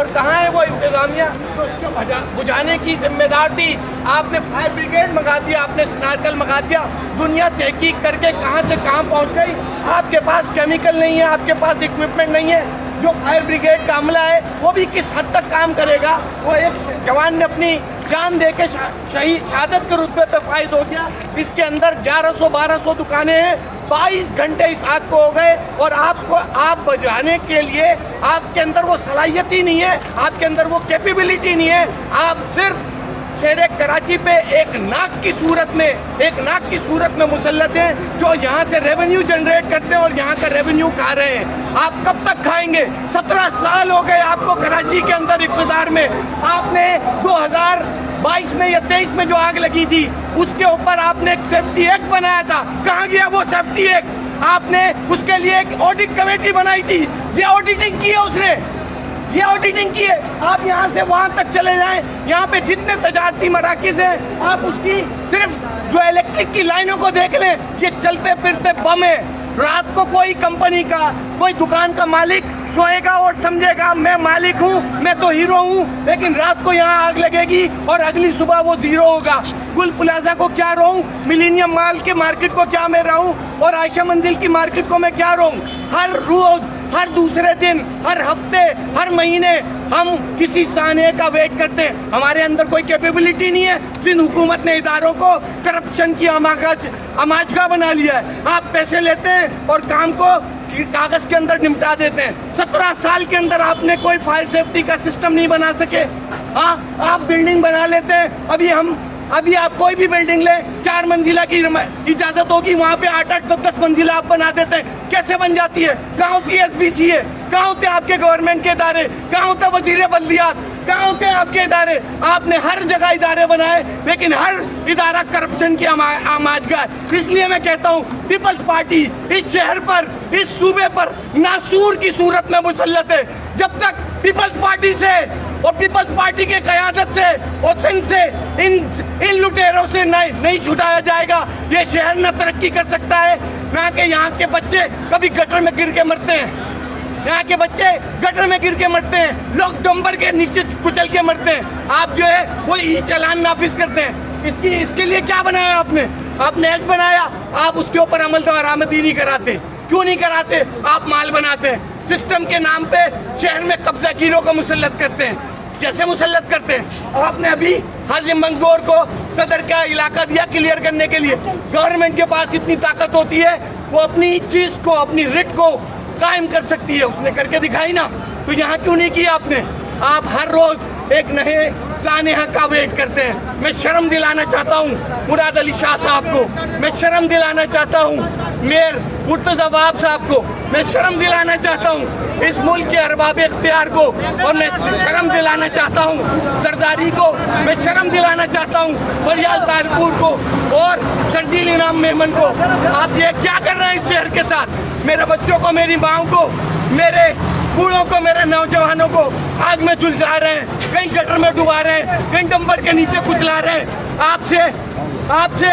اور کہاں ہے وہ انتظامیہ جو اس کو بجھانے کی ذمہ دار تھی؟ آپ نے فائر بریگیڈ منگا دیا، آپ نے سنارکل منگا دیا، دنیا تحقیق کر کے کہاں سے کہاں پہنچ گئی۔ آپ کے پاس کیمیکل نہیں ہے، آپ کے پاس اکوپمنٹ نہیں ہے۔ جو فائر بریگیڈ کا عملہ ہے وہ بھی کس حد تک کام کرے گا؟ وہ ایک جوان نے اپنی جان دے کے شہادت کے رتبے پہ فائز ہو گیا۔ اس کے اندر 1100-1200 دکانیں ہیں، 22 گھنٹے اس آگ کو ہو گئے، اور آپ بجھانے کے لیے آپ کے اندر وہ صلاحیت ہی نہیں ہے، آپ کے اندر وہ کیپیبلٹی نہیں ہے۔ آپ صرف شہر کراچی پہ ایک ناک کی صورت میں مسلط ہیں، جو یہاں سے ریونیو جنریٹ کرتے ہیں اور یہاں کا ریونیو کھا رہے ہیں۔ آپ کب تک کھائیں گے؟ 17 سال ہو گئے آپ کو کراچی کے اندر اقتدار میں۔ آپ نے 2022 میں یا 23 میں جو آگ لگی تھی اس کے اوپر آپ نے ایک سیفٹی ایکٹ بنایا تھا، کہاں گیا وہ سیفٹی ایکٹ؟ آپ نے اس کے لیے ایک آڈٹ کمیٹی بنائی تھی، یہ آڈیٹنگ کی ہے اس نے، یہ آڈیٹنگ کی ہے۔ آپ یہاں سے وہاں تک چلے جائیں، یہاں پہ جتنے تجارتی مراکز ہیں آپ اس کی صرف جو الیکٹرک کی لائنوں کو دیکھ لیں، یہ چلتے پھرتے بم ہے۔ رات کو کوئی کمپنی کا کوئی دکان کا مالک سوئے گا اور سمجھے گا میں مالک ہوں، میں تو ہیرو ہوں، لیکن رات کو یہاں آگ لگے گی اور اگلی صبح وہ زیرو ہوگا۔ گل پلازا کو کیا رہوں، ملینیم مال کے مارکیٹ کو کیا میں رہوں، اور عائشہ منزل کی مارکیٹ کو میں کیا رہوں؟ ہر روز، ہر دوسرے دن، ہر ہفتے، ہر مہینے ہم کسی سانحے کا ویٹ کرتے ہیں۔ ہمارے اندر کوئی کیپیبلٹی نہیں ہے۔ سندھ حکومت نے اداروں کو کرپشن کی اماجگاہ بنا لیا ہے۔ آپ پیسے لیتے ہیں اور کام کو کاغذ کے اندر نمٹا دیتے ہیں۔ 17 سال کے اندر آپ نے کوئی فائر سیفٹی کا سسٹم نہیں بنا سکے۔ ہاں، آپ بلڈنگ بنا لیتے ہیں۔ ابھی آپ کوئی بھی بلڈنگ لیں، 4 منزلہ کی اجازت ہوگی، وہاں پہ 8-10 منزلہ آپ بنا دیتے ہیں۔ کیسے بن جاتی ہے؟ کہاں ہوتی ہے SBCA؟ کہاں ہوتے آپ کے گورنمنٹ کے ادارے؟ کہاں ہوتا وزیر بلدیات؟ کہاں ہوتے آپ کے ادارے؟ آپ نے ہر جگہ ادارے بنائے، لیکن ہر ادارہ کرپشن کی آماجگاہ ہے۔ اس لیے میں کہتا ہوں پیپلز پارٹی اس شہر پر، اس صوبے پر ناسور کی صورت میں مسلط ہے۔ جب تک پیپلز پارٹی سے اور پیپلز پارٹی کے قیادت سے اور سندھ سے ان لٹیروں سے نہیں چھٹایا جائے گا، یہ شہر نہ ترقی کر سکتا ہے، نہ کہ یہاں کے بچے کبھی گٹر میں گر کے مرتے ہیں۔ یہاں کے بچے گٹر میں گر کے مرتے ہیں، لوگ ڈمبر کے نیچے کچل کے مرتے ہیں۔ آپ جو ہے وہ ای چالان نافذ کرتے ہیں۔ اس کے لیے کیا بنایا آپ نے ایکٹ بنایا، آپ اس کے اوپر عمل درآمدی نہیں کراتے۔ کیوں نہیں کراتے؟ آپ مال بناتے ہیں، سسٹم کے نام پہ شہر میں قبضہ گیروں کو مسلط کرتے ہیں۔ کیسے مسلط کرتے ہیں؟ آپ نے ابھی حاجی منگور کو صدر کا علاقہ دیا کلیئر کرنے کے لیے۔ گورنمنٹ کے پاس اتنی طاقت ہوتی ہے، وہ اپنی چیز کو، اپنی رٹ کو قائم کر سکتی ہے، اس نے کر کے دکھائی نا، تو یہاں کیوں نہیں کیا آپ نے؟ آپ ہر روز ایک نئے سانحہ کا ویٹ کرتے ہیں۔ میں شرم دلانا چاہتا ہوں مراد علی شاہ صاحب کو، میں شرم دلانا چاہتا ہوں میر مرتضی وہاب صاحب کو، میں شرم دلانا چاہتا ہوں اس ملک کے ارباب اختیار کو، اور میں شرم دلانا چاہتا ہوں زرداری کو، میں شرم دلانا چاہتا ہوں فریال طاہرپور کو اور شرجیل انعام میمن کو۔ آپ یہ کیا کر رہے ہیں اس شہر کے ساتھ؟ میرے بچوں کو، میری ماؤں کو، میرے بوڑھوں کو، میرے نوجوانوں کو آگ میں جلسا رہے ہیں، کہیں گٹر میں ڈبا رہے ہیں، کہیں ڈمبر کے نیچے کچلا رہے ہیں۔ آپ سے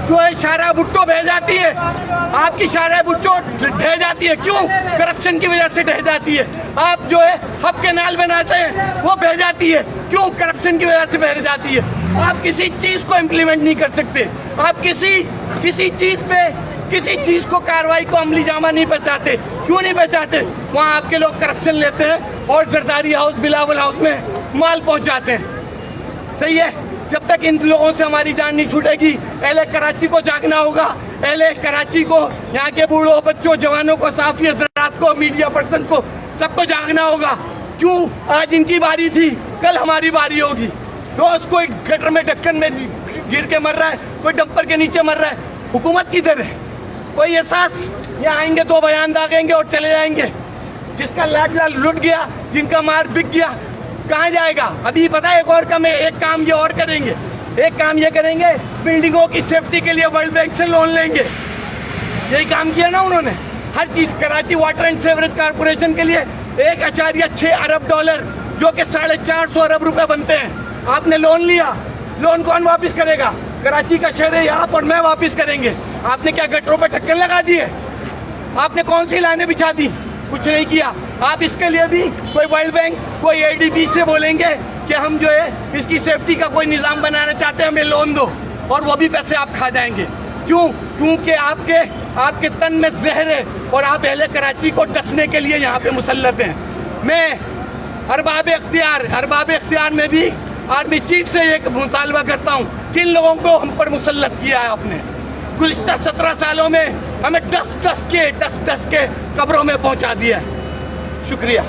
جو ہے شارع بھٹو بہ جاتی ہے، آپ کی شارع بھٹو ڈھہ جاتی ہے۔ کیوں؟ کرپشن کی وجہ سے ڈھہ جاتی ہے۔ آپ جو ہے ہب کے نال بناتے ہیں، وہ بہ جاتی ہے۔ کیوں؟ کرپشن کی وجہ سے بہ جاتی ہے۔ آپ کسی چیز کو امپلیمنٹ نہیں کر سکتے، آپ کسی چیز کو کاروائی کو عملی جامہ نہیں پہنچاتے۔ کیوں نہیں پہنچاتے؟ وہاں آپ کے لوگ کرپشن لیتے ہیں اور زرداری ہاؤس، بلاول ہاؤس میں مال پہنچاتے ہیں۔ صحیح ہے؟ جب تک ان لوگوں سے ہماری جان نہیں چھوٹے گی، اہل کراچی کو جاگنا ہوگا، اہل کراچی کو، یہاں کے بوڑھوں، بچوں، جوانوں کو، صحافی حضرات کو، میڈیا پرسن کو، سب کو جاگنا ہوگا۔ کیوں؟ آج ان کی باری تھی، کل ہماری باری ہوگی۔ روز کوئی گٹر میں، ڈکن میں گر کے مر رہا ہے، کوئی ڈمپر کے نیچے مر رہا ہے۔ حکومت کدھر ہے؟ کوئی احساس؟ یہ آئیں گے، 2 بیان داغیں گے اور چلے جائیں گے۔ جس کا لاڈلا لٹ گیا، جن کا مار بک گیا، کہاں جائے گا؟ ابھی پتا ہے ایک کام یہ اور کریں گے، ایک کام یہ کریں گے، بلڈنگوں کی سیفٹی کے لیے ورلڈ بینک سے لون لیں گے۔ یہی کام کیا نا انہوں نے، ہر چیز۔ Karachi water and sewerage corporation کے لیے 1.6 ارب ڈالر، جو کہ 450 ارب روپے بنتے ہیں، آپ نے لون لیا۔ لون کون واپس کرے گا؟ کراچی کا شہر ہے، آپ اور میں واپس کریں گے۔ آپ نے کیا گٹروں پہ ڈھکن لگا دیے؟ آپ نے کون سی لائنیں بچھا دی؟ کچھ نہیں کیا. آپ اس کے لیے بھی کوئی ورلڈ بینک کوئی ADB سے بولیں گے کہ ہم جو ہے اس کی سیفٹی کا کوئی نظام بنانا چاہتے ہیں, ہمیں لون دو, اور وہ بھی پیسے آپ کھا جائیں گے. کیوں؟ کیونکہ آپ کے تن میں زہر ہے اور آپ اہل کراچی کو ڈسنے کے لیے یہاں پہ مسلط ہیں. میں ارباب اختیار میں بھی آرمی چیف سے ایک مطالبہ کرتا ہوں, کن لوگوں کو ہم پر مسلط کیا ہے آپ نے؟ گزشتہ 17 سالوں میں ہمیں ڈس کے قبروں میں پہنچا دیا ہے. شکریہ.